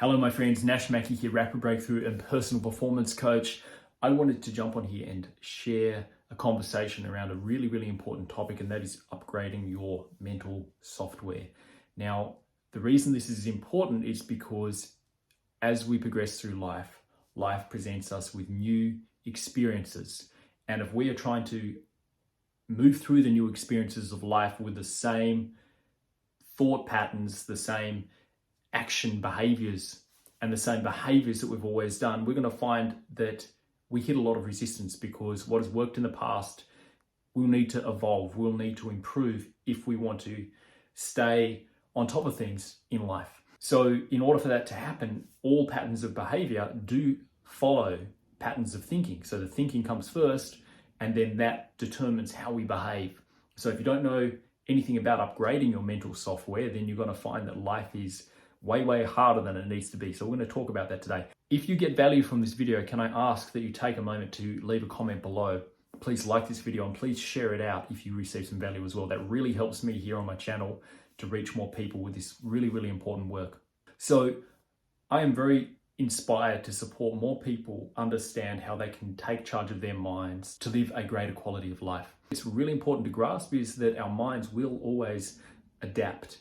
Hello, my friends. Nash Mackey here, rapid breakthrough and personal performance coach. I wanted to jump on here and share a conversation around a really important topic, and that is upgrading your mental software. Now, the reason this is important is because as we progress through life, life presents us with new experiences. And if we are trying to move through the new experiences of life with the same thought patterns, the same action behaviors, and the same behaviors that we've always done, we're going to find that we hit a lot of resistance, because what has worked in the past will need to evolve, will need to improve if we want to stay on top of things in life. So in order for that to happen, all patterns of behavior do follow patterns of thinking. So the thinking comes first, and then that determines how we behave. So if you don't know anything about upgrading your mental software, then you're going to find that life is way harder than it needs to be. So we're going to talk about that today. If you get value from this video, can I ask that you take a moment to leave a comment below? Please like this video and please share it out if you receive some value as well. That really helps me here on my channel to reach more people with this really important work. So I am very inspired to support more people understand how they can take charge of their minds to live a greater quality of life. It's really important to grasp is that our minds will always adapt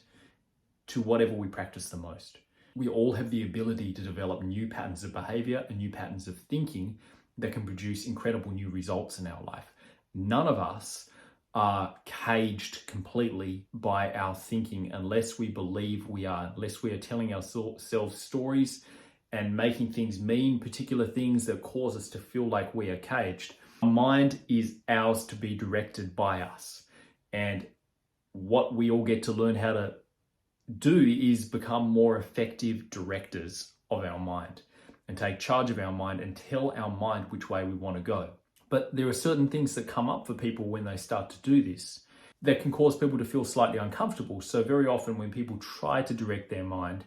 to whatever we practice the most. We all have the ability to develop new patterns of behavior and new patterns of thinking that can produce incredible new results in our life. None of us are caged completely by our thinking unless we believe we are, unless we are telling ourselves stories and making things mean particular things that cause us to feel like we are caged. Our mind is ours to be directed by us. And what we all get to learn how to do is become more effective directors of our mind and take charge of our mind and tell our mind which way we want to go. But there are certain things that come up for people when they start to do this that can cause people to feel slightly uncomfortable. So very often when people try to direct their mind,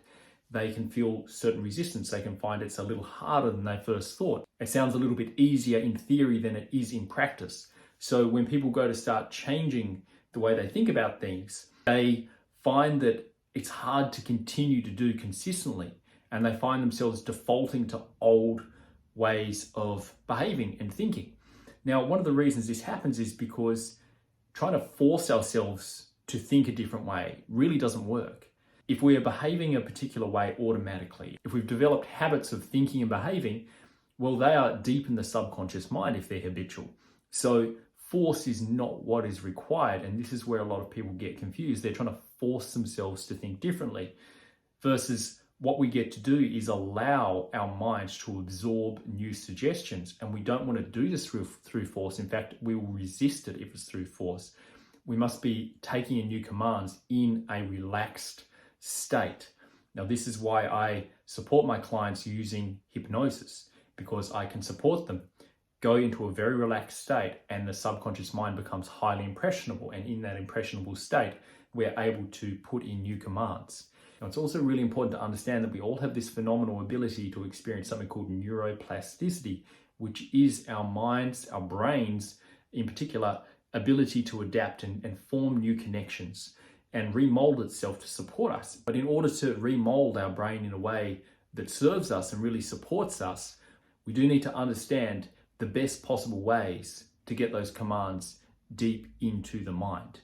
they can feel certain resistance. They can find it's a little harder than they first thought. It sounds a little bit easier in theory than it is in practice. So when people go to start changing the way they think about things, they find that it's hard to continue to do consistently, and they find themselves defaulting to old ways of behaving and thinking. Now, one of the reasons this happens is because trying to force ourselves to think a different way really doesn't work. If we are behaving a particular way automatically, if we've developed habits of thinking and behaving, well, they are deep in the subconscious mind if they're habitual. So force is not what is required, and this is where a lot of people get confused. They're trying to force themselves to think differently, versus what we get to do is allow our minds to absorb new suggestions. And we don't want to do this through force. In fact, we will resist it if it's through force. We must be taking in new commands in a relaxed state. Now, this is why I support my clients using hypnosis, because I can support them go into a very relaxed state, and the subconscious mind becomes highly impressionable. And in that impressionable state, we're able to put in new commands. Now, it's also really important to understand that we all have this phenomenal ability to experience something called neuroplasticity, which is our minds, our brains in particular, ability to adapt and form new connections and remold itself to support us. But in order to remold our brain in a way that serves us and really supports us, we do need to understand the best possible ways to get those commands deep into the mind.